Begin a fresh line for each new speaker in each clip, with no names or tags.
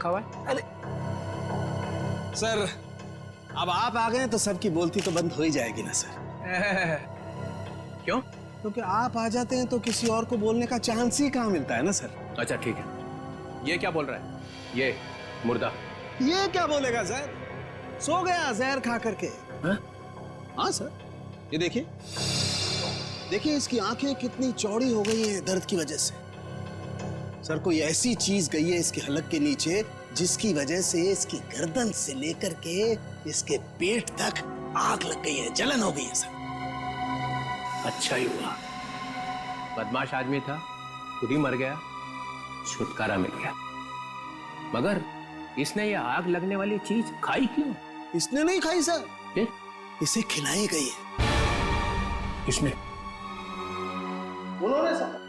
रखा हुआ है?
अरे सर, अब आप आ गए तो सबकी बोलती तो बंद हो ही जाएगी ना सर।
क्यों?
क्योंकि आप आ जाते हैं तो किसी और को बोलने का चांस ही कहाँ मिलता है ना सर।
अच्छा ठीक है, ये क्या बोल रहा है? ये मुर्दा
ये क्या बोलेगा सर? सो गया जहर खा करके। हाँ सर, ये देखिए देखिए इसकी आंखें कितनी चौड़ी हो गई हैं दर्द की वजह से। सर कोई ऐसी चीज गई है इसके हलक के नीचे जिसकी वजह से इसकी गर्दन से लेकर के इसके पेट तक आग लग गई है, जलन हो गई है सर।
अच्छा ही हुआ, बदमाश आदमी था, खुद ही मर गया, छुटकारा मिल गया। मगर इसने ये आग लगने वाली चीज खाई क्यों?
इसने नहीं खाई सर,
फिर?
इसे खिलाई गई है।
किसने?
उन्होंने सर।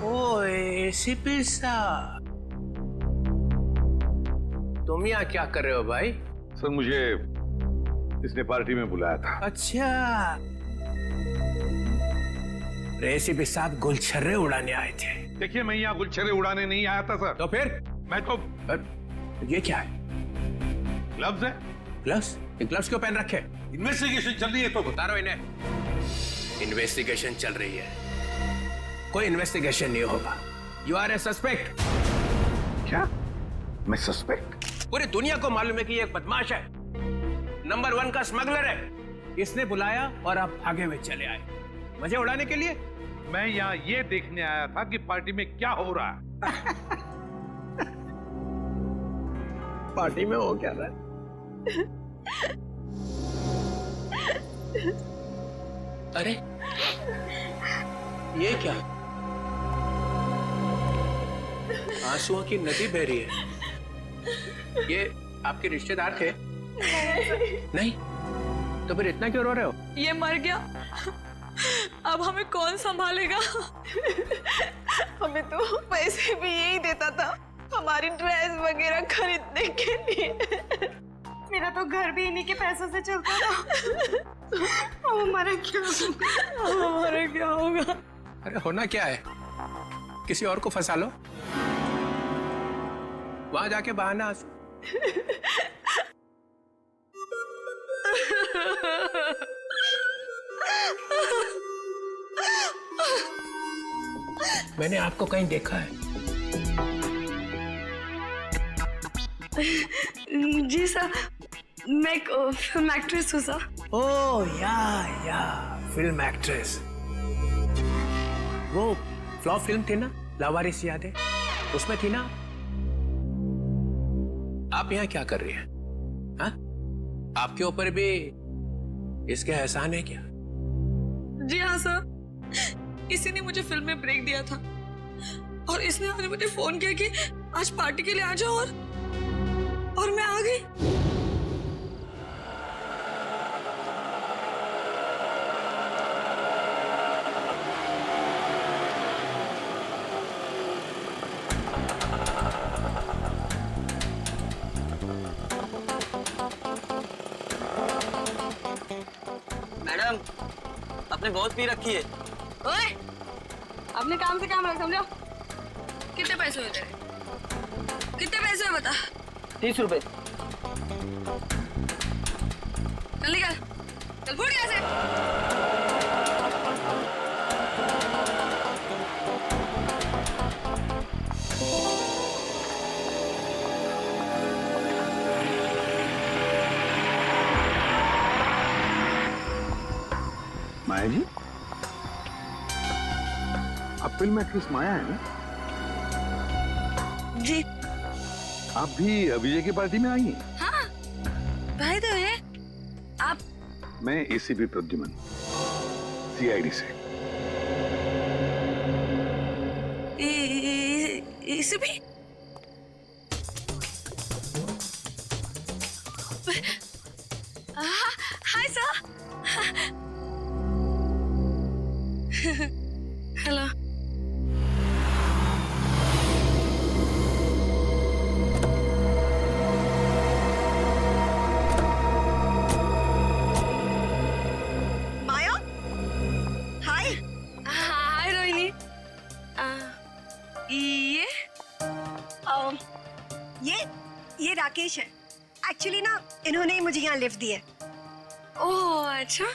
ओ एसीपी साहब, तुम यहाँ क्या कर रहे हो भाई?
सर मुझे इसने पार्टी में बुलाया था।
अच्छा, एसीपी साहब गुलछर्रे उड़ाने आए थे।
देखिए मैं यहाँ गुलछर्रे उड़ाने नहीं आया था सर।
तो फिर?
मैं तो
ये क्या है?
ग्लव्स है।
ग्लव्स? ये ग्लव्स क्यों पहन रखे?
इन्वेस्टिगेशन चल रही है तो
उतारो इन्हें। इन्वेस्टिगेशन चल रही है, कोई इन्वेस्टिगेशन नहीं होगा। You are a suspect.
क्या? मैं सस्पेक्ट?
पूरी दुनिया को मालूम है कि ये एक बदमाश है, नंबर 1 का स्मगलर है। इसने बुलाया और आप भागे हुए चले आए मजे उड़ाने के लिए।
मैं यहाँ ये देखने आया था कि पार्टी में क्या हो रहा है।
पार्टी में हो क्या रहा है? अरे ये क्या? आंसुओं की नदी बह रही है। ये आपके रिश्तेदार थे? नहीं? तो फिर इतना क्यों रो रहे हो?
ये मर गया, अब हमें कौन संभालेगा? हमें तो पैसे भी यही देता था हमारी ड्रेस वगैरह खरीदने के लिए। मेरा तो घर भी इन्हीं के पैसों से चलता था। अब हमारा क्या होगा?
अरे होना क्या है, किसी और को फंसा लो, वहां जाके बहाना आंसू। मैंने आपको कहीं देखा है।
जी सर, मैं एक फिल्म एक्ट्रेस हूँ सर।
ओह या फिल्म एक्ट्रेस। वो फ्लॉप फिल्म थी ना, लावारिस याद है? उसमें थी ना। आप यहाँ क्या कर रही हैं? हाँ? आपके ऊपर भी इसके एहसान है क्या?
जी हाँ सर, इसी ने मुझे फिल्म में ब्रेक दिया था और इसने आज मुझे फोन किया कि आज पार्टी के लिए आ जाओ और मैं आ गई।
मैडम, अपने बहुत पी रखी है।
ओए, अपने काम से काम रख, समझो। कितने पैसे हुए तेरे? कितने पैसे हुए बता?
30 रुपए।
चल निकल, चल फुट यहाँ से।
माया जी, आप फिल्म एक्ट्रेस माया है ना?
जी
आप भी विजय की पार्टी में आई हैं?
हाँ, भाई तो है आप।
मैं एसीपी प्रद्युमन, सीआईडी से।
इसे भी हाय सर। हेलो। माया, हाय। ये
ये राकेश है। एक्चुअली ना इन्होंने ही मुझे यहाँ लिफ्ट दिया।
ओह अच्छा।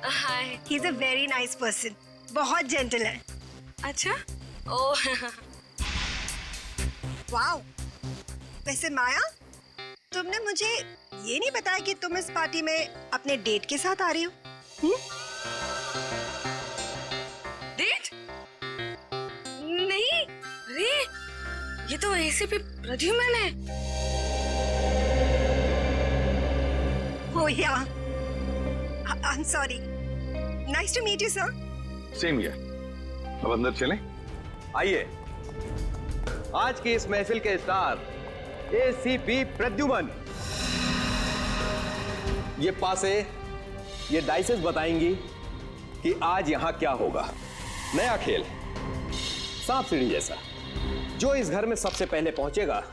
Hi.
He is a very nice person, बहुत जेंटल है।
अच्छा। Oh
wow. वैसे माया, तुमने मुझे ये नहीं बताया कि तुम इस पार्टी में अपने डेट के साथ आ रही हो।
डेट? नहीं, अरे ये तो एसीपी प्रद्युमन है।
Oh yeah, I am sorry. Nice to meet you sir.
Same here. अब अंदर चलें?
आइए, आज की इस महफिल के स्टार एसीपी प्रद्युमन। ये पासे, ये डाइसेस बताएंगी कि आज यहां क्या होगा। नया खेल, सांप सीढ़ी जैसा। जो इस घर में सबसे पहले पहुंचेगा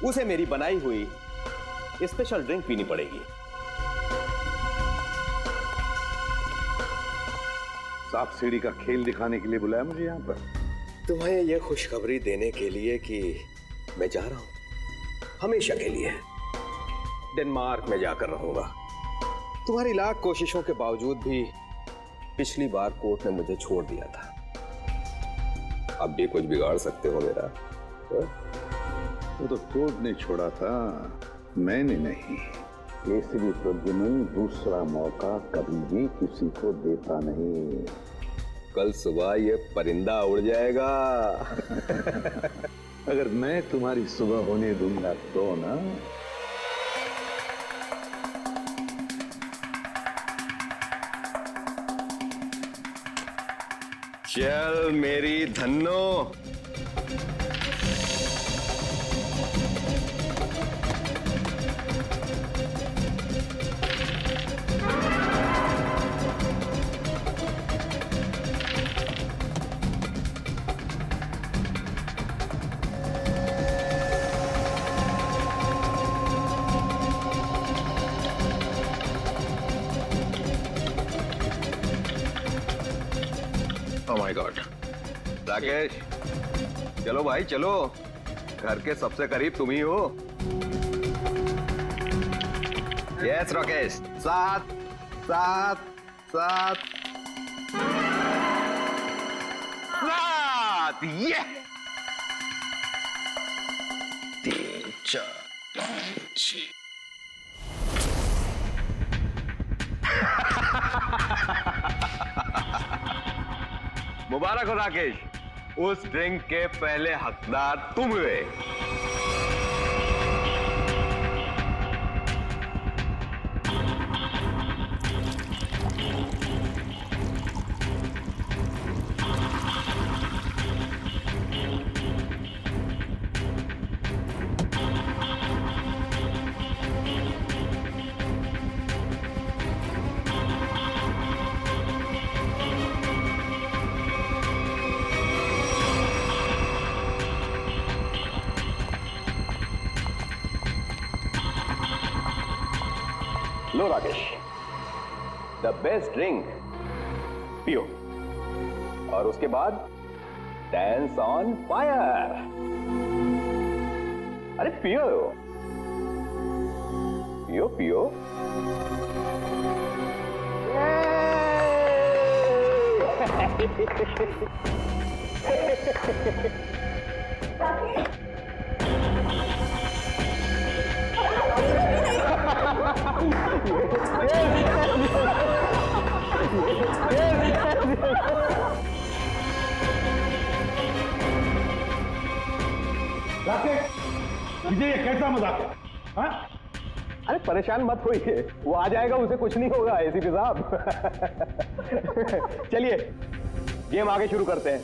उसे मेरी बनाई हुई स्पेशल ड्रिंक पीनी पड़ेगी।
सांप सीढ़ी का खेल दिखाने के लिए बुलाया मुझे यहाँ पर?
तुम्हें यह खुशखबरी देने के लिए कि मैं जा रहा हूं हमेशा के लिए। डेनमार्क में जाकर रहूंगा। तुम्हारी लाख कोशिशों के बावजूद भी पिछली बार कोर्ट ने मुझे छोड़ दिया था। अब भी कुछ बिगाड़ सकते हो मेरा?
वो तो कोर्ट ने छोड़ा था, मैंने नहीं। एसीपी प्रद्युमन दूसरा मौका कभी भी किसी को देता नहीं।
कल सुबह ये परिंदा उड़ जाएगा।
अगर मैं तुम्हारी सुबह होने दूंगा तो ना।
चल मेरी Dhanno.
Oh my God. Rakesh, चलो भाई चलो, घर के सबसे करीब तुम ही हो। यस राकेश, सात सात सात सात, ये 3 4 5 6। मुबारक हो राकेश, उस ड्रिंक के पहले हकदार तुम हुए। लो राकेश, द बेस्ट ड्रिंक पियो और उसके बाद डांस ऑन फायर। अरे पियो पियो पियो।
मुझे ये कैसा मजाक है? हाँ?
अरे परेशान मत होइए, वो आ जाएगा, उसे कुछ नहीं होगा एसीपी साहब। चलिए गेम आगे शुरू करते हैं।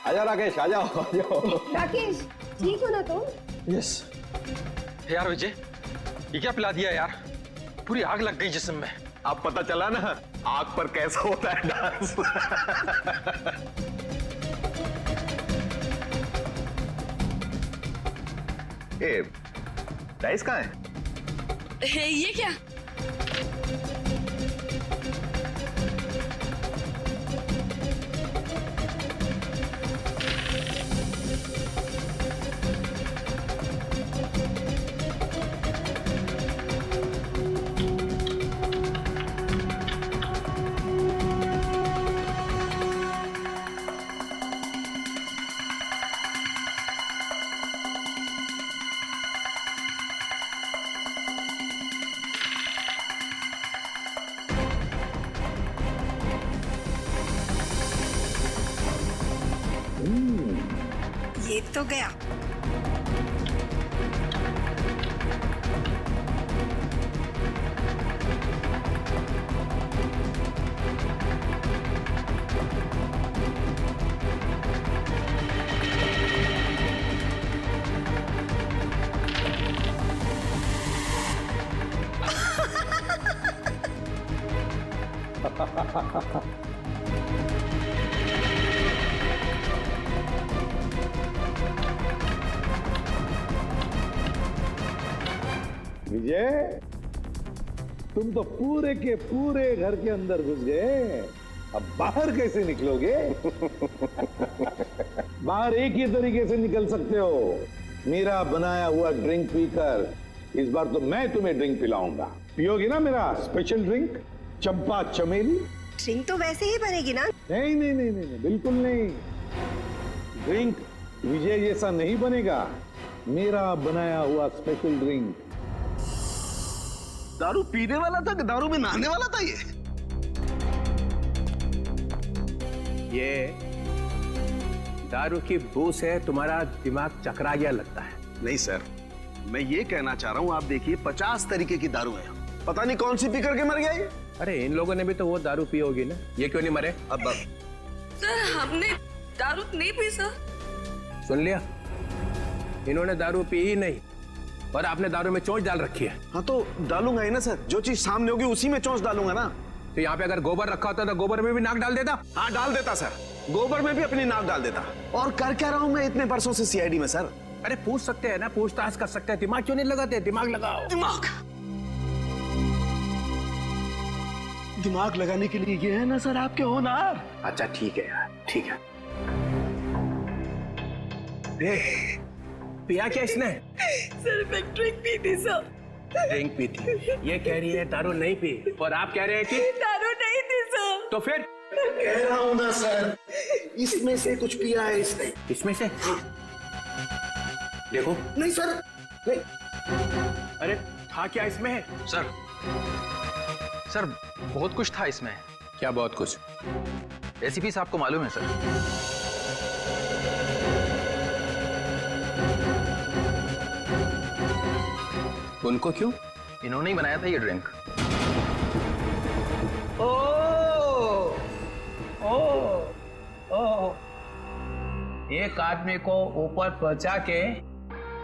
आजाओ राकेश, आ जाओ।
राकेश, ठीक हो ना तुम?
यस।
यार विजय, ये क्या पिला दिया यार? पूरी आग लग गई जिस्म में।
अब पता चला ना आग पर कैसा होता है डांस। ए, राइस कहाँ है?
ये क्या?
ये तो गया।
विजय, तुम तो पूरे के पूरे घर के अंदर घुस गए, अब बाहर कैसे निकलोगे? बाहर एक ही तरीके से निकल सकते हो, मेरा बनाया हुआ ड्रिंक पीकर। इस बार तो मैं तुम्हें ड्रिंक पिलाऊंगा, पियोगी ना मेरा स्पेशल ड्रिंक चंपा चमेली?
ड्रिंक तो वैसे ही बनेगी ना?
नहीं नहीं नहीं नहीं, नहीं बिल्कुल नहीं। ड्रिंक विजय जैसा नहीं बनेगा, मेरा बनाया हुआ स्पेशल ड्रिंक।
दारू पीने वाला था कि दारू में नहाने वाला था
ये दारू की बू से तुम्हारा दिमाग चकरा गया लगता है।
नहीं सर, मैं ये कहना चाह रहा हूँ, आप देखिए 50 तरीके की दारू है, पता नहीं कौन सी पी करके मर गया ये।
अरे इन लोगों ने भी तो वो दारू पी होगी ना, ये क्यों नहीं मरे?
अब
सर हमने दारू नहीं पी सर।
सुन लिया, इन्होंने दारू पी ही नहीं और आपने दारू में चोंच डाल रखी है।
हाँ तो डालूंगा ही ना सर, जो चीज सामने होगी उसी में चोंच डालूंगा ना।
तो यहाँ पे अगर गोबर रखा होता तो गोबर में भी नाक डाल देता।
हाँ डाल देता सर, गोबर में भी अपनी नाक डाल देता। और कर क्या रहा हूँ मैं इतने वर्षों से सीआईडी में सर?
अरे पूछ सकते हैं ना, पूछताछ कर सकते हैं, दिमाग क्यों नहीं लगाते? दिमाग लगाओ।
दिमाग लगाने के लिए ये है ना सर आपके होनहार।
अच्छा ठीक है यार, ठीक है। पिया क्या इसने?
सर मैं ड्रिंक पी थी सर।
ड्रिंक पी थी, ये कह रही है दारू नहीं पी, और आप कह रहे हैं कि
दारू नहीं थी सर।
तो फिर?
कह रहा हूँ ना सर, इसमें से कुछ पिया है इसने।
इसमें से? देखो।
नहीं सर, नहीं।
अरे था क्या इसमें?
सर सर बहुत कुछ था इसमें।
क्या बहुत कुछ?
रेसिपी आपको मालूम है सर?
उनको क्यों?
इन्होंने ही बनाया था ये ड्रिंक।
एक आदमी को ऊपर पहुंचा के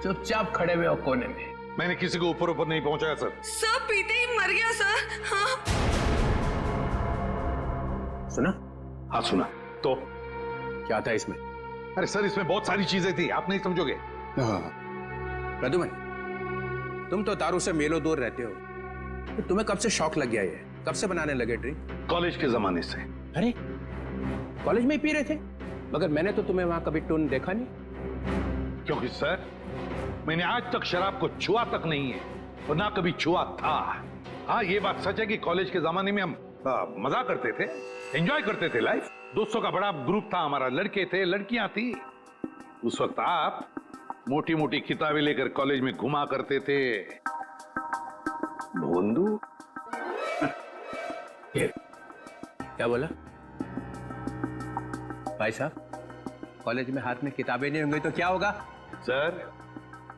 चुपचाप खड़े हुए हो कोने में।
मैंने किसी को ऊपर ऊपर नहीं पहुंचाया सर।
सब पीते ही मर गया सर। हाँ।
सुना?
हाँ सुना। तो
क्या था इसमें?
अरे सर इसमें बहुत सारी चीजें थी, आप नहीं समझोगे।
प्रद्युमन, तुम तो दारू से मेलो दूर रहते हो, तो तुम्हें कब से शौक लग गया ये? कब से बनाने लगे ड्रिंक?
कॉलेज के जमाने से।
अरे कॉलेज में ही पी रहे थे? मगर मैंने तो तुम्हें वहां कभी टून देखा नहीं।
क्योंकि सर मैंने आज तक शराब को छुआ तक नहीं है और ना कभी छुआ था। हाँ ये बात सच है कि कॉलेज के जमाने में हम मजा करते थे, एंजॉय करते थे लाइफ। दोस्तों का बड़ा ग्रुप था हमारा, लड़के थे लड़कियां थी। उस वक्त आप मोटी मोटी किताबें लेकर कॉलेज में घुमा करते थे।
भोंदू,
क्या बोला भाई साहब? कॉलेज में हाथ में किताबें नहीं होंगी तो क्या होगा?
सर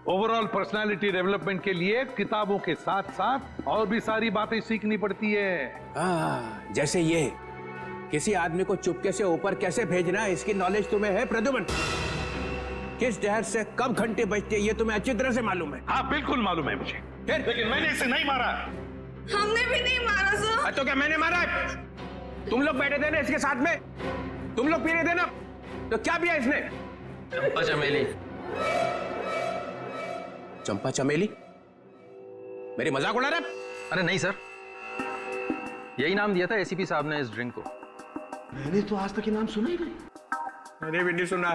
ओवरऑल पर्सनालिटी डेवलपमेंट के लिए किताबों के साथ साथ और भी सारी बातें सीखनी पड़ती है।
जैसे ये किसी आदमी को चुपके से ऊपर कैसे भेजना है, इसकी नॉलेज तुम्हें है प्रद्युमन? किस जहर से कब घंटे बजते हैं ये तुम्हें अच्छी तरह से मालूम है।
हाँ बिल्कुल मालूम है मुझे, लेकिन मैंने इसे नहीं मारा।
हमने भी नहीं मारा सर।
तो क्या मैंने मारा है? तुम लोग बैठे थे ना इसके साथ में, तुम लोग पी रहे थे ना, तो क्या पिया इसने?
चंपा चमेली।
चंपा चमेली? मेरी मजाक उड़ा रहा है?
अरे नहीं सर, यही नाम दिया था एसीपी साहब ने इस ड्रिंक को।
मैंने तो आज तक ये नाम सुना ही नहीं।
मैंने भी नहीं सुना।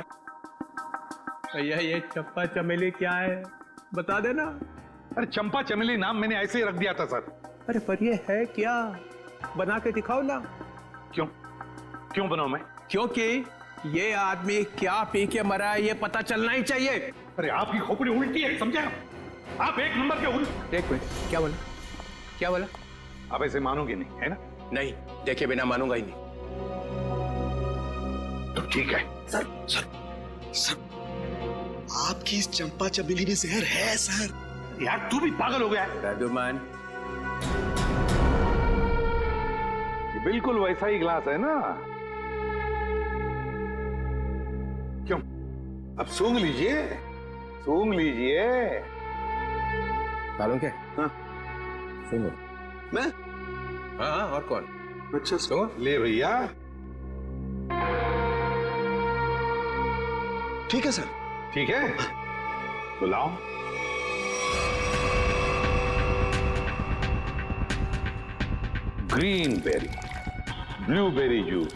भैया ये चंपा चमेली क्या है, बता देना।
अरे चंपा चमेली नाम मैंने ऐसे ही रख दिया था सर।
अरे पर ये है क्या, बना के दिखाओ ना।
क्यों क्यों बनाऊं मैं?
क्योंकि ये आदमी क्या पी के मरा है ये पता चलना ही चाहिए।
अरे आपकी खोपड़ी उल्टी है, समझे आप एक नंबर के उल्टे।
एक मिनट, क्या बोला, क्या बोला?
आप ऐसे मानोगे नहीं, है ना?
नहीं, देखे बिना मानूंगा ही नहीं।
तो ठीक है।
सर सर सर, आपकी इस चंपा चमेली में जहर है सर।
यार तू भी पागल हो गया है।
राजूमान,
ये बिल्कुल वैसा ही ग्लास है ना? क्यों, अब सूंघ लीजिए, सूंघ लीजिए।
सालों के?
हाँ।
सुनो।
मैं?
हाँ, और कौन?
अच्छा
सुनो।
ले भैया।
ठीक है सर।
ठीक है, तो लाओ। Green berry, blueberry juice,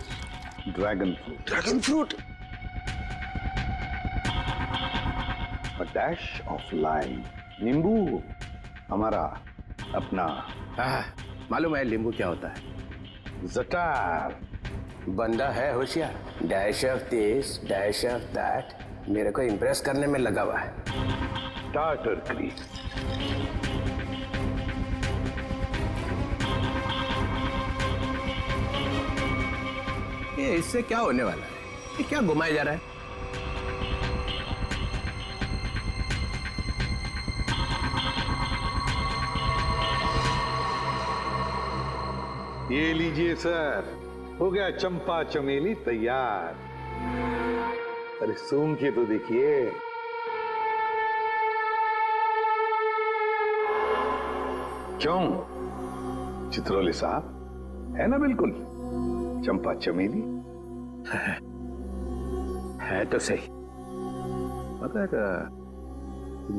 dragon fruit,
dragon fruit,
A dash of lime, नींबू, हमारा अपना
हाँ, मालूम है नींबू क्या होता है?
जटार।
बंदा है होशियार, dash of this dash of that, मेरे को इम्प्रेस करने में लगा हुआ है।
टार्टर क्रीम,
ये इससे क्या होने वाला है? ये क्या घुमाया जा रहा है?
ये लीजिए सर, हो गया चंपा चमेली तैयार। अरे सूंघ के तो देखिए। क्यों चित्रोले साहब, है ना बिल्कुल चंपा चमेली?
है तो सही, मगर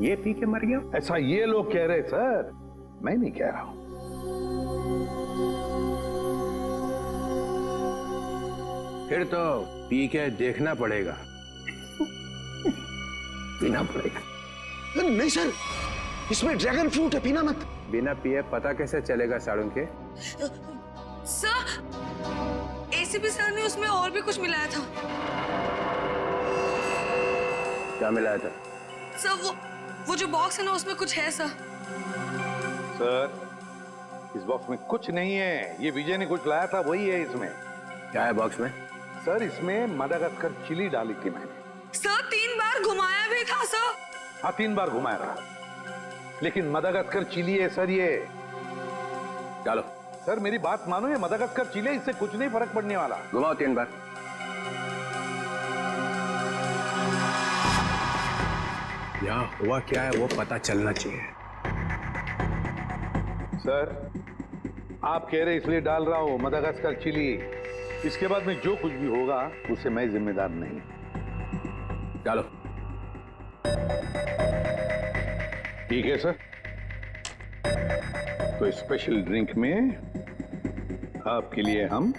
ये पी के मर गया।
ऐसा ये लोग कह रहे सर, मैं नहीं कह रहा हूं।
फिर तो पी के देखना पड़ेगा। पीना पड़ेगा।
नहीं सर, इसमें ड्रैगन फ्रूट है, पीना मत।
बिना पिए पता कैसे चलेगा साड़ू के?
सर, एसीपी सर ने उसमें और भी कुछ मिलाया था।
क्या मिलाया था?
सर वो जो बॉक्स है ना, उसमें कुछ है सर।
सर इस बॉक्स में कुछ नहीं है, ये विजय ने कुछ लाया था वही है इसमें।
क्या है बॉक्स में?
सर इसमें मदागास्कर चिली डाली थी मैंने।
सर 3 बार घुमाया भी था सर।
हाँ 3 बार घुमाया था, लेकिन मदागास्कर चिली है सर ये।
डालो।
सर मेरी बात मानो, ये मदागास्कर चिली है, इससे कुछ नहीं फर्क पड़ने वाला।
घुमाओ 3 बार। यहाँ हुआ क्या है वो पता चलना चाहिए।
सर आप कह रहे इसलिए डाल रहा हूं मदागास्कर चिली, इसके बाद में जो कुछ भी होगा उससे मैं जिम्मेदार नहीं।
डालो।
ठीक है सर, तो स्पेशल ड्रिंक में आपके लिए हम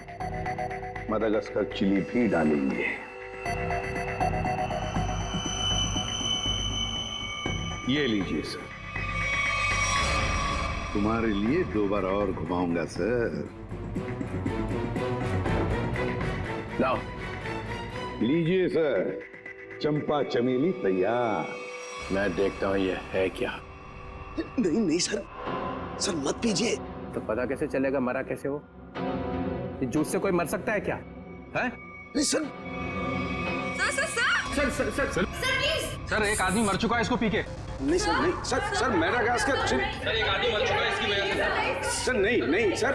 मदागास्कर चिली भी डालेंगे। ये लीजिए सर, तुम्हारे लिए 2 बार और घुमाऊंगा सर।
लाओ।
लीजिए सर, चंपा चमेली तैयार।
मैं देखता हूँ ये है क्या।
नहीं नहीं सर, सर मत पीजिए।
तो पता कैसे चलेगा मरा कैसे वो? इस जूस से कोई मर सकता है क्या? है?
नहीं सर।
सर
सर एक आदमी मर चुका है इसको पी के।
नहीं सर, नहीं सर, सर मेडागास्कर चिली।
सर एक आदमी मर चुका है इसकी वजह से।
सर नहीं नहीं सर,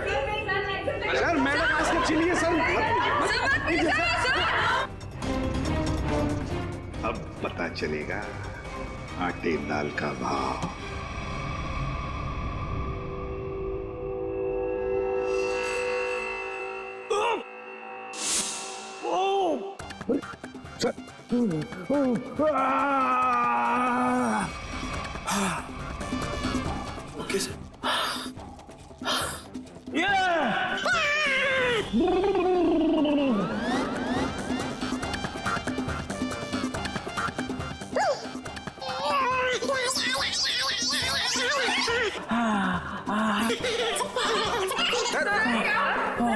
सर मेडागास्कर चिली है सर। मत पीजिए सर।
अब पता चलेगा आटे दाल का भाव।
Okay sir.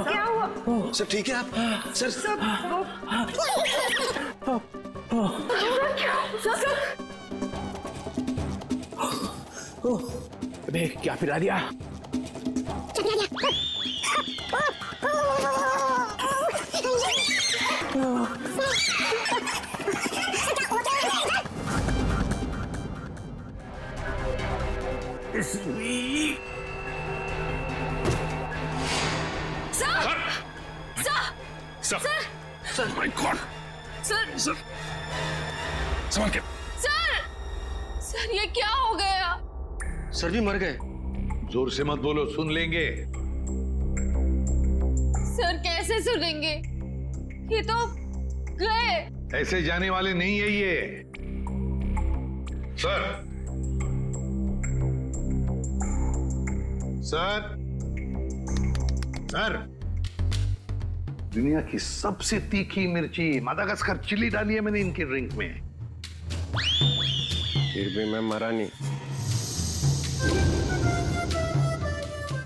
क्या हुआ?
सर ठीक है आप? सर
अबे क्या पिला दिया?
माय गॉड
सर
संभाल के।
सर ये क्या हो गया?
सर भी मर गए।
जोर से मत बोलो, सुन लेंगे।
सर कैसे सुनेंगे? ये तो गए।
ऐसे जाने वाले नहीं है ये। सर सर सर, दुनिया की सबसे तीखी मिर्ची मादागास्कर चिली डाली है मैंने इनके ड्रिंक में।
फिर भी मैं मरा नहीं।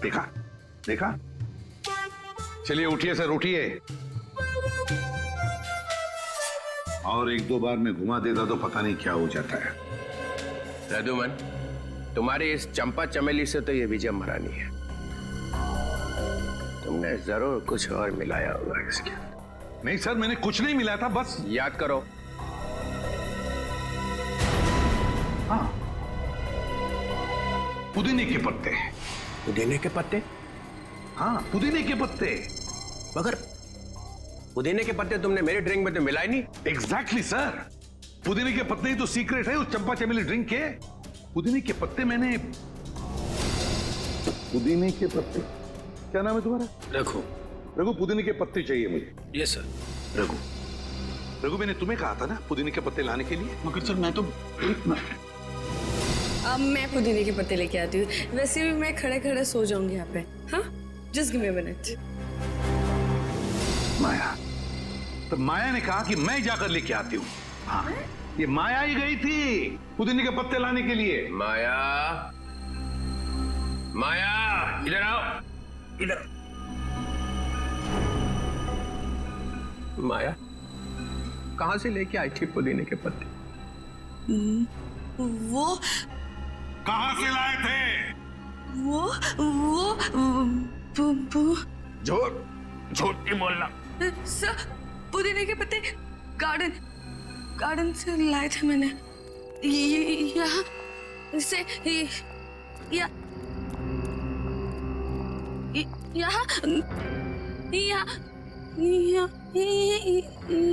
देखा देखा। चलिए उठिए सर, उठिए। और एक दो बार मैं घुमा देता तो पता नहीं क्या हो जाता है।
रघुमन, तुम्हारी इस चंपा चमेली से तो ये विजय मरा नहीं है। तुमने जरूर कुछ और मिलाया होगा इसके।
नहीं सर, मैंने कुछ नहीं मिला था, बस
याद करो।
हाँ, पुदीने के पत्ते।
पुदीने के पत्ते?
हाँ, पुदीने के पत्ते।
मगर पुदीने के पत्ते तुमने मेरे ड्रिंक में तो मिलाए नहीं।
एग्जैक्टली सर, पुदीने के पत्ते ही तो सीक्रेट है उस चंपा चमेली ड्रिंक के। पुदीने के पत्ते मैंने। पुदीने के पत्ते? क्या नाम है तुम्हारा?
रघु।
रघु, पुदीने के पत्ते चाहिए मुझे।
Yes sir.
रघु, रघु मैंने तुम्हें कहा था ना पुदीने के पत्ते लाने के लिए।
मगर सर मैं तो
अब मैं पुदीने के पत्ते लेके आती हूँ। वैसे भी मैं खड़े खड़े सो जाऊंगी यहाँ पे। हाँ, just give me a minute.
Maya, तो माया ने कहा कि मैं जाकर लेके आती हूँ। हाँ, ये माया ही गई थी पुदीने के पत्ते लाने के लिए।
माया, माया इधर आओ, इधर। माया कहां से लेके आई थी पुदीने के पत्ते?
वो
कहां से लाए थे?
झूठ, झूठ नहीं बोलना।
सर, पुदीने के पत्ते गार्डन से लाए थे मैंने। यहाँ से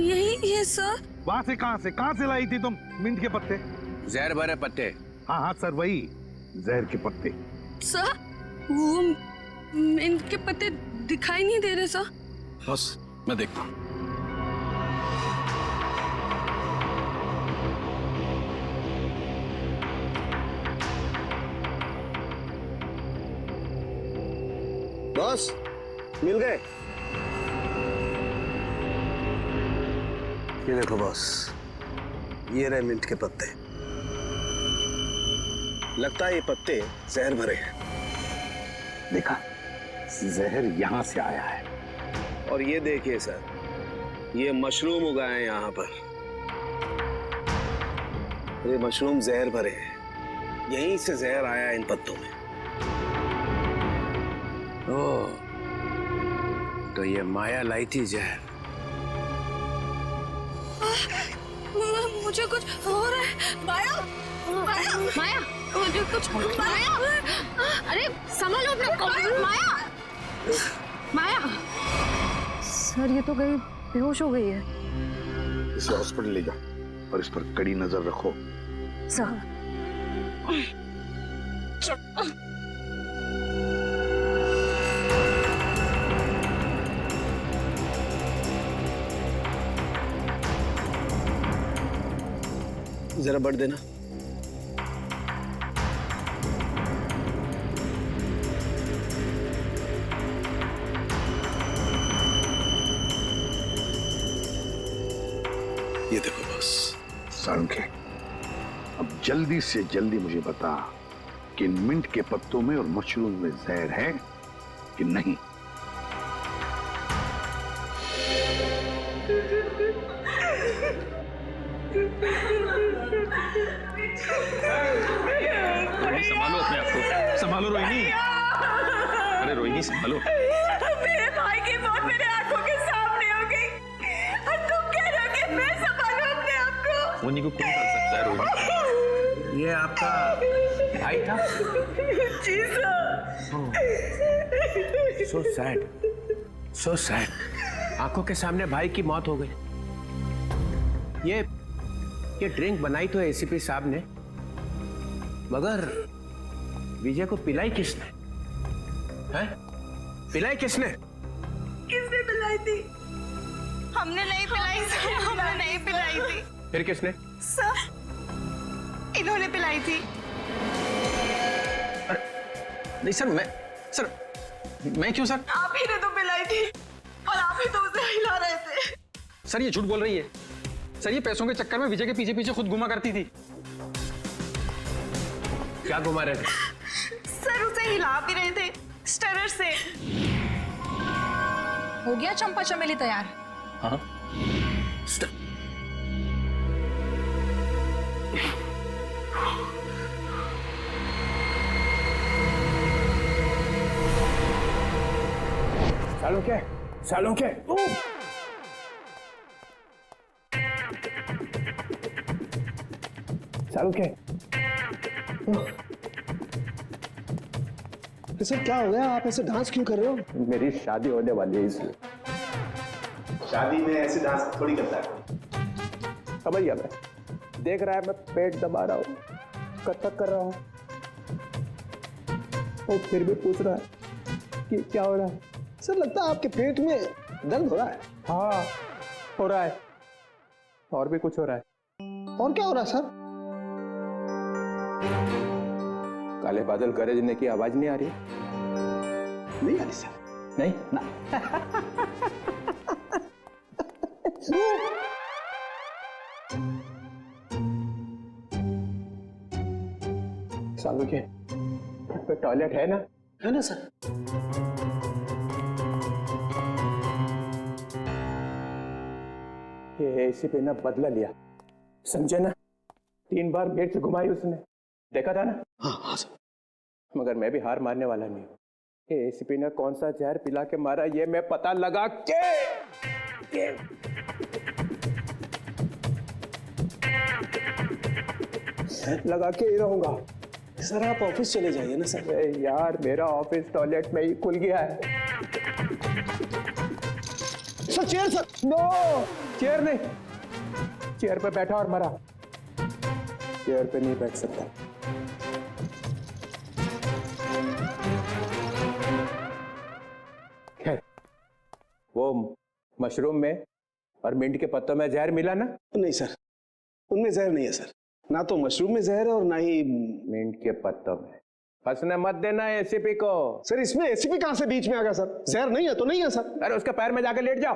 यही है सर।
वहां से कहां से लाई थी तुम मिंट के पत्ते?
जहर भरे पत्ते।
हाँ हाँ सर, वही जहर के पत्ते।
सर, वो इनके पत्ते दिखाई नहीं दे रहे सर।
बस मैं देखता हूँ।
बॉस मिल गए? ये देखो बॉस, ये रहे मिंट के पत्ते। लगता है ये पत्ते जहर भरे हैं।
देखा, जहर यहां से आया है।
और ये देखिए सर, ये मशरूम उगाए हैं यहाँ पर। ये मशरूम जहर भरे हैं, यहीं से जहर आया है इन पत्तों में।
ओह, तो ये माया लाई थी जहर।
मुझे कुछ हो रहा है। माया, मुझे कुछ माया। अरे संभालो अपने को। माया।
सर ये तो गई, बेहोश हो गई है।
इसे हॉस्पिटल ले जाओ और इस पर कड़ी नजर रखो।
सर
जरा बढ़ देना।
ये देखो बस, सालुंखे, अब जल्दी से जल्दी मुझे बता
कि इन मिंट के पत्तों में और मशरूम में जहर है कि नहीं।
संभालो अपने आप को, संभालो रोहिणी। अरे रोहिणी संभालो।
मेरे भाई की मौत मेरे आंखों के सामने हो गई और तुम कह रहे हो कि मैं संभालूं अपने आप को।
मुन्नी को कौन कर सकता है रोहिणी?
ये आपका भाई था?
जी sir.
So sad, so sad. आंखों के सामने भाई की मौत हो गई। ये ड्रिंक बनाई तो एसीपी साहब ने, मगर विजय को पिलाई किसने? हैं? पिलाई किसने?
किसने पिलाई थी? हमने नहीं पिलाई सर, हमने नहीं पिलाई थी।
फिर किसने?
सर, इन्होंने पिलाई थी।
नहीं सर, मैं क्यों सर?
आप ही ने तो पिलाई थी और आप ही तो उसे हिला रहे थे।
सर ये झूठ बोल रही है। सर ये पैसों के चक्कर में विजय के पीछे पीछे खुद घुमा करती थी।
क्या घुमा रहे थे?
सर उसे हिला भी रहे थे स्टरर से।
हो गया चंपा चमेली तैयार?
हाँ।
सालों के
सर क्या हो गया? आप ऐसे डांस क्यों कर रहे हो?
मेरी शादी होने वाली है इसलिए।
शादी में ऐसे डांस थोड़ी करता है।
समझ गया मैं। देख रहा है मैं पेट दबा रहा हूँ, कथक कर रहा हूँ, और फिर भी पूछ रहा है कि क्या हो रहा है।
सर लगता है आपके पेट में दर्द हो रहा है।
हाँ हो रहा है, और भी कुछ हो रहा है।
और क्या हो रहा है सर?
काले बादल गरजने की आवाज नहीं आ रही?
नहीं आ रही सर।
नहीं ना। सालों के तो टॉयलेट है ना?
है ना सर।
ये एसीपी ने बदला लिया, समझे ना? 3 बार गेट से घुमाई उसने, देखा था ना?
हाँ सर।
मगर मैं भी हार मानने वाला नहीं हूँ। ये एसीपी ने कौन सा जहर पिला के मारा ये मैं पता लगा के ही रहूंगा।
सर आप ऑफिस चले जाइए ना सर।
अरे यार मेरा ऑफिस टॉयलेट में ही खुल गया है।
Sir chair sir.
No, chair नहीं, चेयर पे बैठा और मरा, चेयर पे नहीं बैठ सकता। खैर वो मशरूम में और मिंट के पत्तों में जहर मिला ना?
नहीं सर, उनमें जहर नहीं है सर। ना तो मशरूम में जहर है और ना ही
मिंट के पत्तों में। फंसने मत देना एसीपी को।
सर इसमें एसीपी कहां से बीच में आ गया सर? जहर नहीं है तो नहीं है सर।
अरे उसके पैर में जाकर लेट जाओ,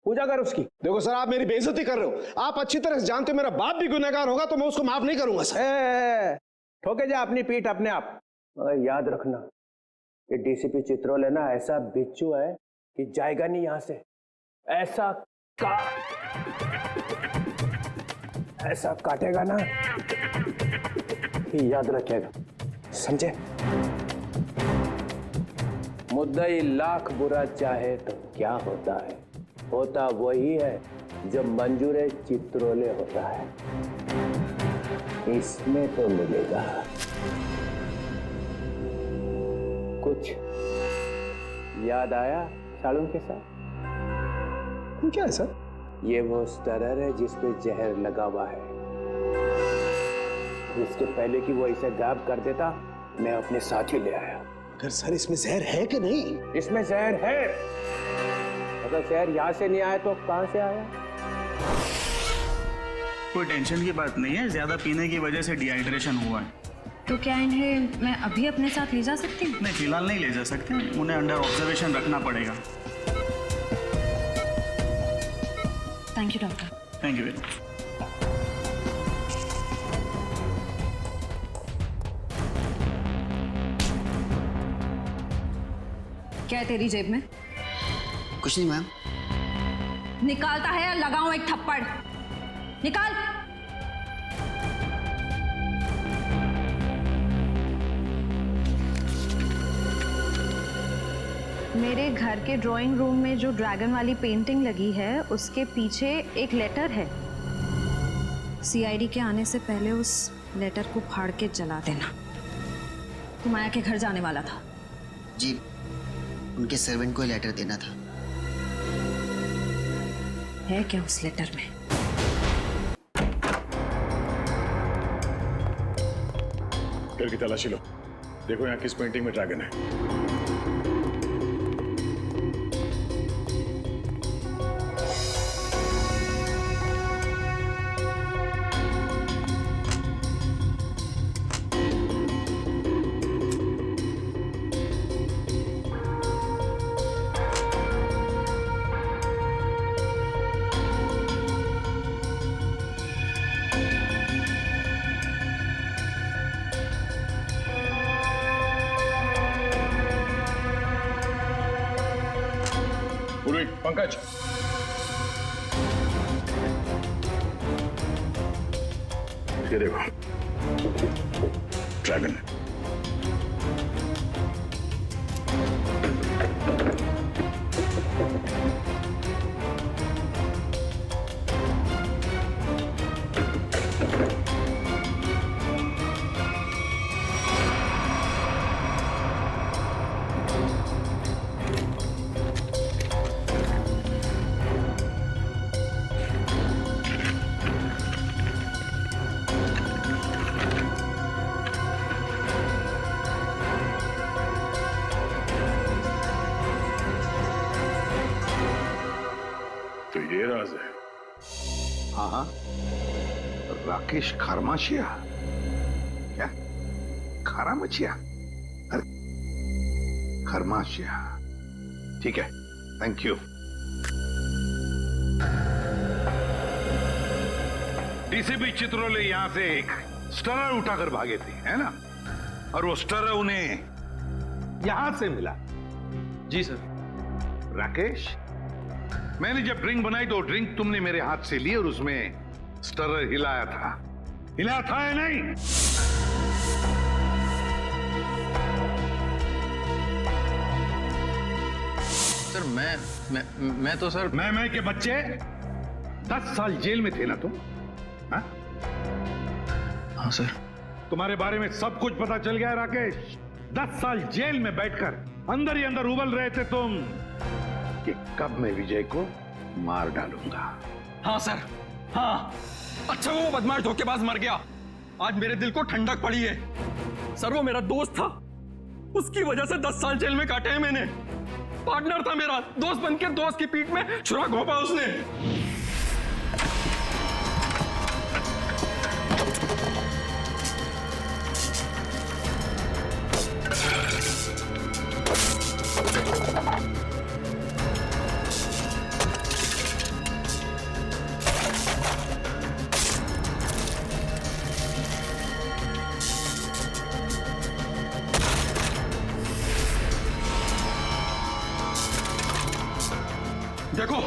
पूजा कर उसकी।
देखो सर आप मेरी बेइज्जती कर रहे हो। आप अच्छी तरह से जानते हो मेरा बाप भी गुनहगार होगा तो मैं उसको माफ नहीं करूंगा सर।
ठोके जा अपनी पीठ अपने आप। याद रखना ये डीसीपी चित्रोले ना ऐसा बिच्छू है कि जाएगा नहीं यहां से। ऐसा काटेगा ना कि याद रखेगा, समझे? मुद्दई लाख बुरा चाहे तो क्या होता है, होता वही है जो मंजूर चित्रोले होता है। इसमें तो मिलेगा कुछ। याद आया सालों के साथ?
क्या है सर?
ये वो स्टरर है जिसपे जहर लगा हुआ है। इसके पहले कि वो इसे गायब कर देता मैं अपने साथ ही ले आया।
अगर सर इसमें जहर है कि नहीं?
इसमें जहर है। अगर जहर यहाँ से नहीं आया तो कहाँ से आया?
कोई टेंशन की बात नहीं है, ज्यादा पीने की वजह से डिहाइड्रेशन हुआ है।
तो क्या इन्हें मैं अभी अपने साथ ले जा सकती हूँ?
नहीं फिलहाल नहीं ले जा सकते, उन्हें अंडर ऑब्जर्वेशन रखना पड़ेगा।
Thank you doctor.
Thank you very much.
क्या है तेरी जेब में?
कुछ नहीं मैम।
निकालता है या लगाऊं एक थप्पड़? निकाल। मेरे घर के ड्राइंग रूम में जो ड्रैगन वाली पेंटिंग लगी है उसके पीछे एक लेटर है। सीआईडी के आने से पहले उस लेटर को फाड़ के जला देना। तू माया के घर जाने वाला था।
जी, उनके सर्वेंट को लेटर देना था।
है क्या उस लेटर में?
घर की तलाशी लो, देखो यहाँ किस पेंटिंग में ड्रैगन है। पंकज, ये देखो ड्रैगन। तो ये राज है।
हाँ हाँ, राकेश खरमाशिया। क्या खरामचिया? अरे खरमाशिया, ठीक है, थैंक यू। डीसीपी चित्रोले यहां से एक स्टरर उठाकर भागे थे, है ना? और वो स्टरर उन्हें यहां से मिला।
जी सर।
राकेश, मैंने जब ड्रिंक बनाई तो ड्रिंक तुमने मेरे हाथ से ली और उसमें स्टरर हिलाया था या नहीं?
सर मैं तो सर
मैं के बच्चे 10 साल जेल में थे ना तुम?
हाँ सर।
तुम्हारे बारे में सब कुछ पता चल गया है राकेश। 10 साल जेल में बैठकर अंदर ही अंदर उबल रहे थे तुम कि कब मैं विजय को मार डालूंगा।
हाँ सर, हाँ। अच्छा वो बदमाश धोखेबाज मर गया, आज मेरे दिल को ठंडक पड़ी है। सर वो मेरा दोस्त था, उसकी वजह से 10 साल जेल में काटे हैं मैंने। पार्टनर था मेरा, दोस्त बनकर दोस्त की पीठ में छुरा घोंपा उसने। देखो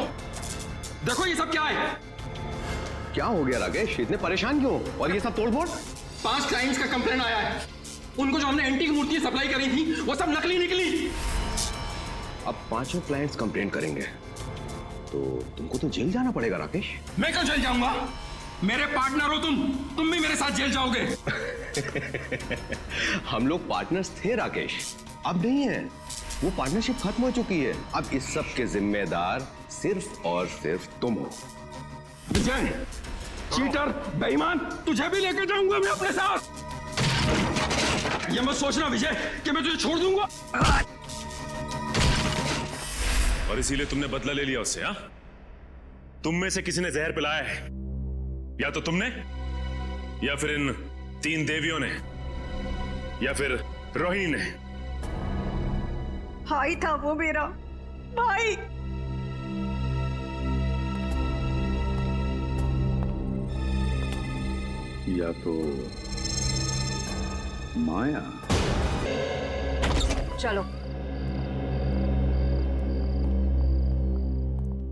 देखो ये सब क्या है?
क्या हो गया राकेश, इतने परेशान क्यों? और ये सब तोड़फोड़?
5 क्लाइंट्स का कंप्लेंट आया है। उनको जो हमने एंटीक मूर्ति सप्लाई करी थी वो सब नकली निकली।
अब 5 क्लाइंट्स कंप्लेंट करेंगे तो तुमको तो जेल जाना पड़ेगा राकेश।
मैं क्यों जेल जाऊंगा? मेरे पार्टनर हो तुम भी मेरे साथ जेल जाओगे।
हम लोग पार्टनर्स थे राकेश, अब नहीं है। वो पार्टनरशिप खत्म हो चुकी है। अब इस सब के जिम्मेदार सिर्फ और सिर्फ तुम हो।
विजय, चीटर, बेईमान, तुझे भी लेकर जाऊंगा मैं अपने साथ। ये मत सोचना विजय कि मैं तुझे छोड़ दूंगा।
और इसीलिए तुमने बदला ले लिया उससे? हाँ, तुम में से किसी ने जहर पिलाया है, या तो तुमने, या फिर इन 3 देवियों ने, या फिर रोहिणी ने।
भाई था वो मेरा भाई।
या तो माया।
चलो।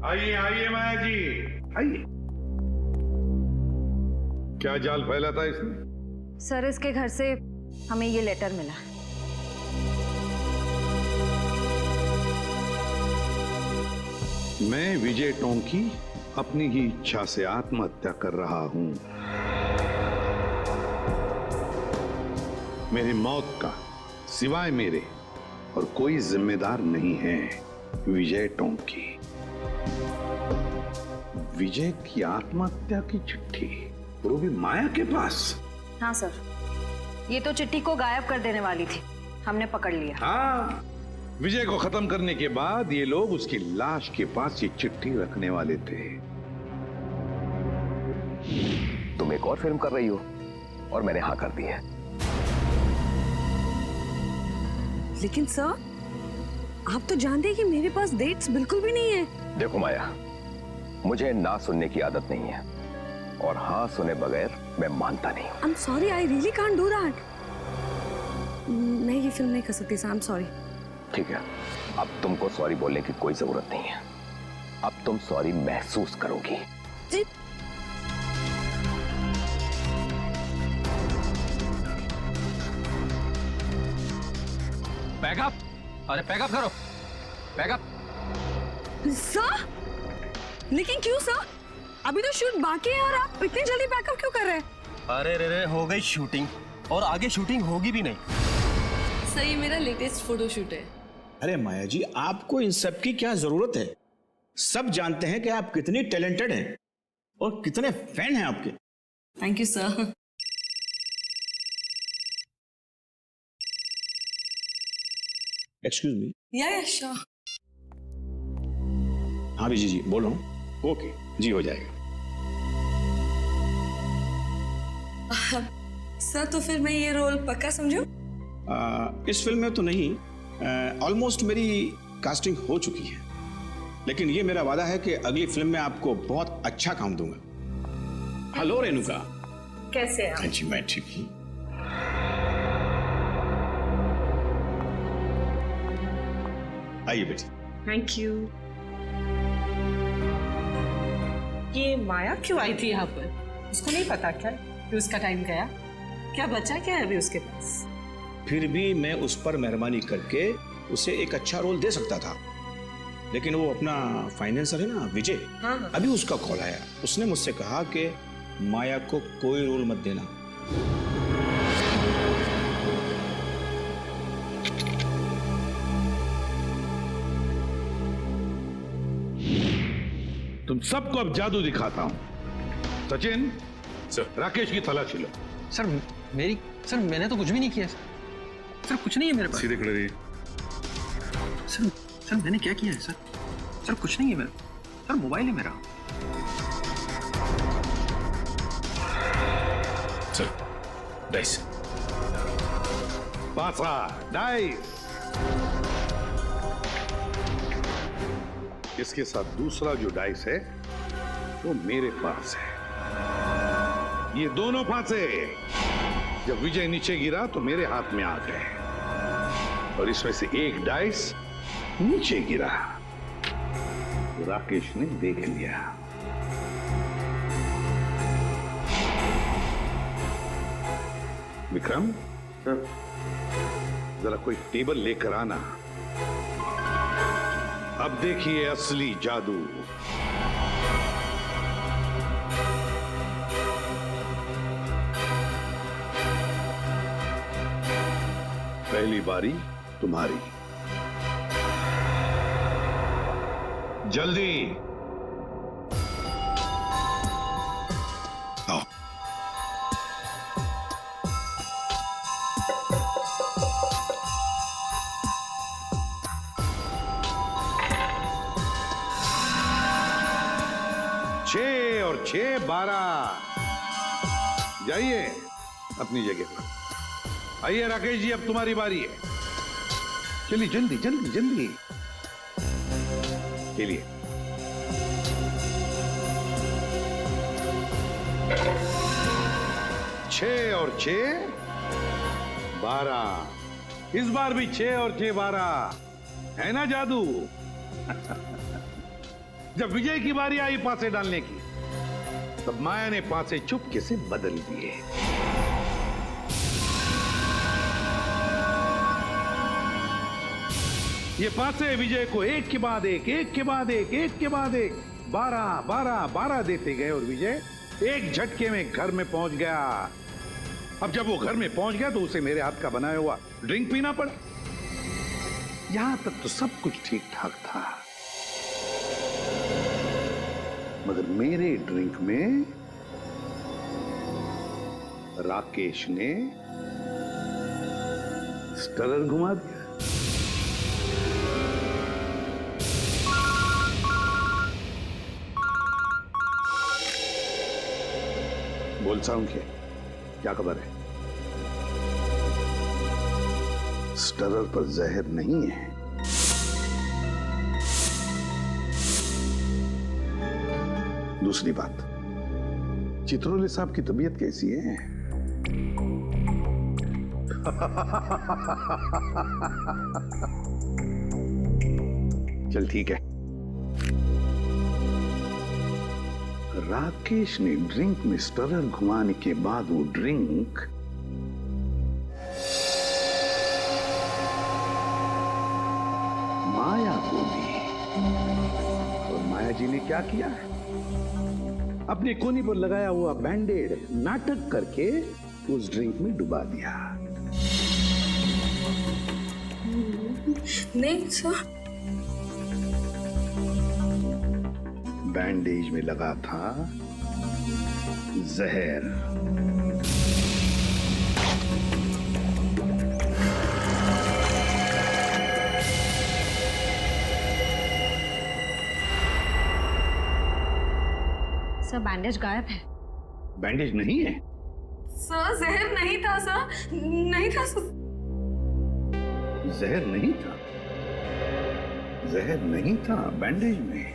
आइए आइए माया जी, आइए। क्या जाल फैला था इसने?
सर, इसके घर से हमें ये लेटर मिला।
मैं विजय टोंकी अपनी ही इच्छा से आत्महत्या कर रहा हूं। मेरी मौत का सिवाय मेरे और कोई जिम्मेदार नहीं है। विजय टोंकी। विजय की आत्महत्या की चिट्ठी, वो भी माया के पास।
हाँ सर, ये तो चिट्ठी को गायब कर देने वाली थी, हमने पकड़ लिया।
हाँ, विजय को खत्म करने के बाद ये लोग उसकी लाश के पास ये चिट्ठी रखने वाले थे।
तुम एक और फिल्म कर रही हो और मैंने हाँ कर दी है।
लेकिन सर, आप तो जानते हैं कि मेरे पास डेट्स बिल्कुल भी नहीं है।
देखो माया, मुझे ना सुनने की आदत नहीं है और हाँ सुने बगैर मैं मानता नहीं हूँ।
I'm sorry, I really can't do that. मैं ये फिल्म नहीं कर सकती सर, I'm sorry.
ठीक है, अब तुमको सॉरी बोलने की कोई जरूरत नहीं है। अब तुम सॉरी महसूस करोगी।
जी।
पैकअप, अरे पैकअप करो, पैकअप।
सर, लेकिन क्यों सर? अभी तो शूट बाकी है और आप इतनी जल्दी पैकअप क्यों कर रहे हैं?
अरे रे हो गई शूटिंग और आगे शूटिंग होगी भी नहीं।
सही, मेरा लेटेस्ट फोटोशूट है।
अरे माया जी, आपको इन सब की क्या जरूरत है? सब जानते हैं कि आप कितनी टैलेंटेड हैं और कितने फैन हैं आपके।
Thank you sir.
Excuse me.
या श्योर।
हाँ विजय जी, बोल रहा हूँ। ओके जी, हो जाएगा।
सर, तो फिर मैं ये रोल पक्का समझूं?
इस फिल्म में तो नहीं, ऑलमोस्ट मेरी कास्टिंग हो चुकी है, लेकिन ये मेरा वादा है कि अगली फिल्म में आपको बहुत अच्छा काम दूंगा। हेलो रेणुका।
कैसे आप?
हाँ जी, मैं ठीक हूँ। आइए बेटी।
Thank you. ये माया क्यों आई थी यहाँ पर? उसको नहीं पता क्या कि उसका टाइम गया? क्या बचा क्या है अभी उसके पास?
फिर भी मैं उस पर मेहरबानी करके उसे एक अच्छा रोल दे सकता था, लेकिन वो अपना फाइनेंसर है ना विजय,
हाँ।
अभी उसका कॉल आया। उसने मुझसे कहा कि माया को कोई रोल मत देना।
तुम सबको अब जादू दिखाता हूं। सचिन,
सर,
राकेश की तलाशी लो।
सर मैंने तो कुछ भी नहीं किया सर, कुछ नहीं है मेरे पास।
सीधे खड़े रहिए।
सर मैंने क्या किया है सर, कुछ नहीं है मेरा। सर मोबाइल है मेरा।
Sir, dice.
पासा, डाइस। इसके साथ दूसरा जो डाइस है वो मेरे पास है। ये दोनों फांसे जब विजय नीचे गिरा तो मेरे हाथ में आ गए और इसमें से एक डाइस नीचे गिरा तो राकेश ने देख लिया। विक्रम, जरा कोई टेबल लेकर आना। अब देखिए असली जादू। पहली बारी तुम्हारी। जल्दी आओ। छह और 6 12। जाइए अपनी जगह पर। आइए राकेश जी, अब तुम्हारी बारी है। चलिए जल्दी जल्दी जल्दी। चलिए। छह और 6 12। इस बार भी 6 और 6 12 है ना जादू? जब विजय की बारी आई पासे डालने की, तब माया ने पासे चुपके से बदल दिए। ये पासे विजय को एक के बाद एक, एक के बाद एक, एक के बाद एक 12, 12, 12 देते गए और विजय एक झटके में घर में पहुंच गया। अब जब वो घर में पहुंच गया तो उसे मेरे हाथ का बनाया हुआ ड्रिंक पीना पड़ा। यहां तक तो सब कुछ ठीक ठाक था, मगर मेरे ड्रिंक में राकेश ने स्टरर घुमा दिया। बोल साउंड क्या खबर है? स्टरर पर जहर नहीं है। दूसरी बात, चित्रोले साहब की तबीयत कैसी है? चल ठीक है। राकेश ने ड्रिंक में स्टरर घुमाने के बाद वो ड्रिंक माया को दी, और माया जी ने क्या किया? अपने कोनी पर लगाया हुआ बैंडेड नाटक करके उस ड्रिंक में डुबा दिया।
नहीं सर,
बैंडेज में लगा था जहर।
सर बैंडेज गायब है।
बैंडेज नहीं है?
सर जहर नहीं था सर, नहीं था सर।
जहर नहीं था? जहर नहीं था बैंडेज में?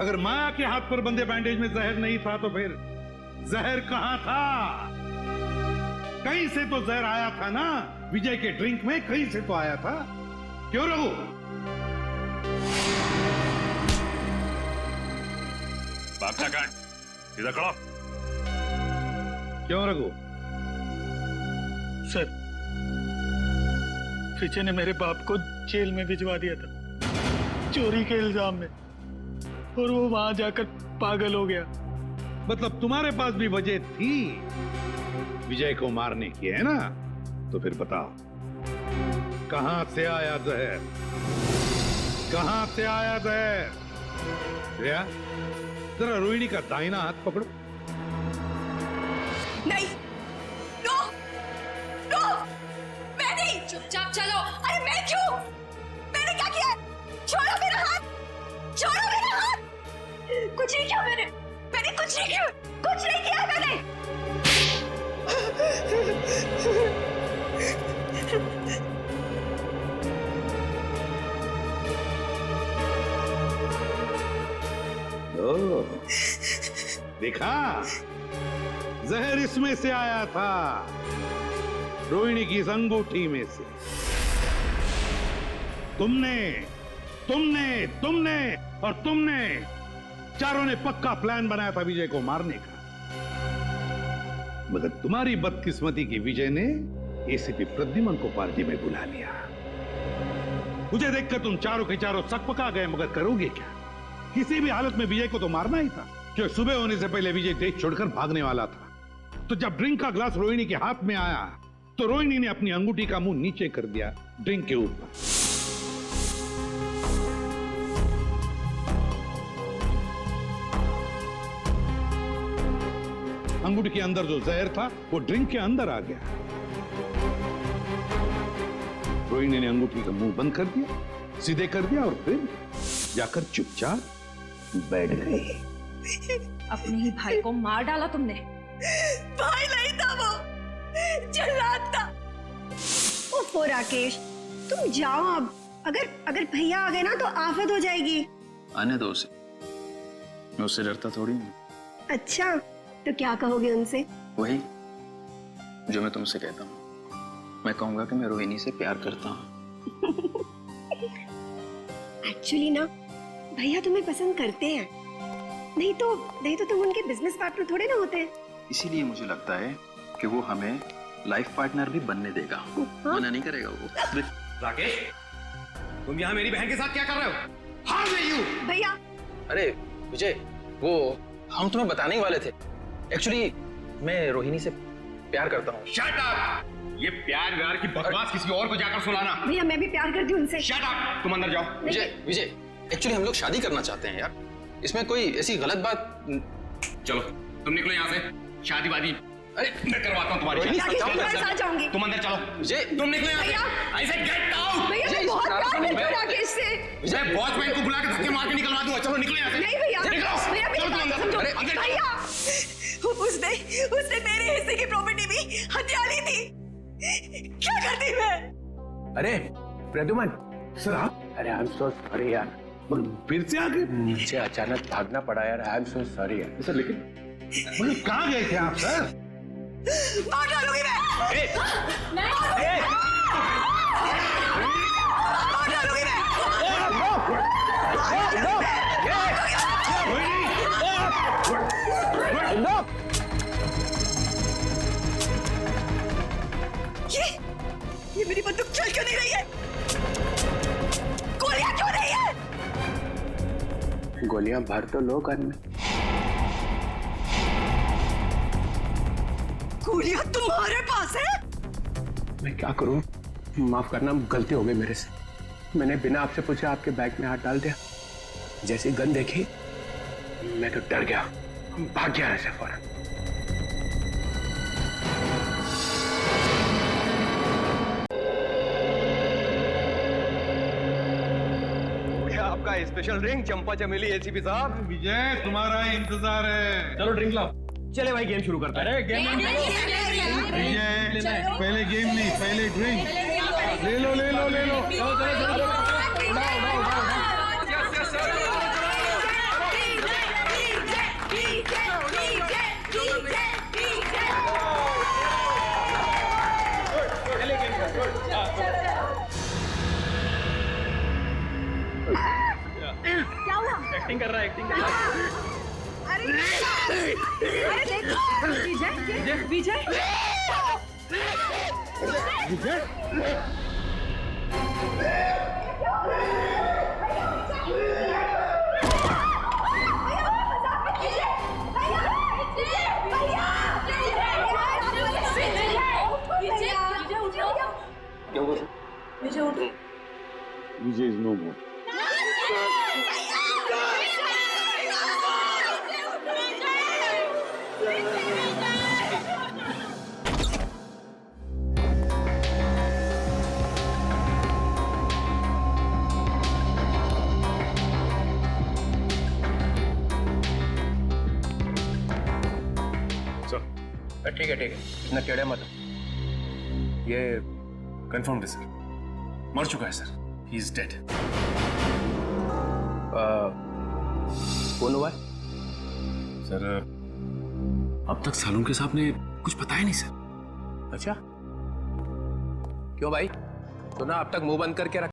अगर माया के हाथ पर बंधे बैंडेज में जहर नहीं था तो फिर जहर कहां था? कहीं से तो जहर आया था ना, विजय के ड्रिंक में कहीं से तो आया था। क्यों रघु?
बादशाह कहाँ है? इधर खड़ा।
क्यों रघु?
सर, विजय ने मेरे बाप को जेल में भिजवा दिया था चोरी के इल्जाम में, और वो वहां जाकर पागल हो गया।
मतलब तुम्हारे पास भी वजह थी विजय को मारने की, है ना? तो फिर बताओ, कहां से आया जहर? कहां से आया जहर? श्रेया, जरा रोहिणी का दाहिना हाथ पकड़ो।
नहीं, नो, नो, मैं नहीं। चुपचाप चलो। अरे मैं क्यों? मैंने क्या किया? छोड़ो मेरा हाथ, छोड़ो मेरा हाथ। कुछ नहीं किया मैंने कुछ नहीं किया, कुछ नहीं किया मैंने।
ओ, देखा, जहर इसमें से आया था, रोहिणी की इस अंगूठी में से। तुमने तुमने तुमने और तुमने चारों ने पक्का प्लान बनाया था विजय को मारने का, मगर तुम्हारी बदकिस्मती की विजय ने एसीपी प्रद्युमन को पार्टी में बुला लिया। मुझे देखकर तुम चारों के चारों सकपका गए, मगर करोगे क्या? किसी भी हालत में विजय को तो मारना ही था, क्योंकि सुबह होने से पहले विजय देश छोड़कर भागने वाला था। तो जब ड्रिंक का ग्लास रोहिणी के हाथ में आया तो रोहिणी ने अपनी अंगूठी का मुंह नीचे कर दिया ड्रिंक के ऊपर। अंगूठी के अंदर जो जहर था वो ड्रिंक के अंदर आ गया। रोहिणी ने अंगूठी का मुंह बंद कर दिया, सीधे कर दिया, और फिर जाकर चुपचाप बैठ गई।
अपने ही भाई को मार डाला तुमने।
भाई नहीं था वो, जल्लाद था।
ओफो राकेश, तुम जाओ अब। अगर भैया आ गए ना तो आफत हो जाएगी।
आने दो उसे, मैं उससे डरता थोड़ी हूँ।
अच्छा, तो क्या कहोगे उनसे?
वही जो मैं तुमसे कहता हूँ। मैं कहूंगा कि मैं रोहिणी से प्यार करता हूँ।
एक्चुअली ना, भैया तुम्हें पसंद करते हैं, नहीं तो तुम उनके बिजनेस पार्टनर थोड़े ना होते।
इसीलिए मुझे लगता है कि वो हमें लाइफ पार्टनर भी बनने देगा। मना नहीं करेगा वो।
राकेश, तुम यहाँ मेरी बहन के साथ क्या कर रहे हो? How dare you?
भैया
अरे विजय, वो हम तुम्हें बताने ही वाले थे। एक्चुअली मैं रोहिणी से प्यार करता हूँ।
Shut up! ये प्यार व्यार की बकवास किसी और को जाकर सुनाना।
भैया मैं भी प्यार करती हूँ उनसे।
Shut up! तुम अंदर जाओ।
विजय, एक्चुअली हम लोग शादी करना चाहते हैं यार। इसमें कोई ऐसी गलत बात।
चलो तुम निकलो यहाँ से। शादी वादी अरे मैं करवाता हूँ तुम्हारी शादी।
तुम्हारे साथ जाऊंगी।
तुम अंदर चलो।
विजय,
तुम निकलो यहाँ से। I said get out!
भैया मैं बहुत प्यार करती हूँ राकेश से।
मैं वॉचमैन को बुला के धक्के मार के निकलवा दूंगा। चलो निकलो यहाँ से।
नहीं भैया,
निकलो।
भैया
चलो तुम अंदर।
समझो।
अरे अंदर
भैया उसने मेरे हिस्से की प्रॉपर्टी भी हथिया ली थी। क्या करती मैं?
अरे प्रद्युमन सर, अरे आई एम सो सॉरी यार, फिर से आगे नीचे अचानक भागना पड़ा यार। आई एम सो सॉरी यार सर। लेकिन
कहाँ गए थे आप सर?
मार डालूंगी मैं। मार डालूंगी ये मेरी बंदूक चल क्यों नहीं रही है? गोलियां क्यों नहीं है?
गोलियां भर तो लो गन में।
गोलियां तुम्हारे पास है?
मैं क्या करूं? माफ करना, गलती हो गई मेरे से। मैंने बिना आपसे पूछे आपके बैग में हाथ डाल दिया। जैसी गन देखी मैं तो डर गया, भाग गया ऐसे फौरन।
आपका स्पेशल ड्रिंक चंपा चमेली एसीपी साहब।
विजय तुम्हारा इंतजार है।
चलो ड्रिंक लाओ।
चले भाई गेम शुरू करते हैं।
अरे गेम
विजय पहले गेम नहीं, पहले ड्रिंक। ले लो ले लो ले लो।
चलो चलो चलो। उठाओ उठाओ उठाओ।
क्या हुआ?
एक्टिंग कर रहा है, एक्टिंग कर रहा है।
अरे देखो विजय विजय
विजय इज नो मोर।
ठीक है इतना टेढ़े मत हो। ये
कंफर्म है सर, मर चुका है सर। He is dead.
कौन हुआ है?
सर अब तक सालुंके साहब ने कुछ बताया नहीं सर।
अच्छा क्यों भाई? सुना अब तक मुंह बंद करके रख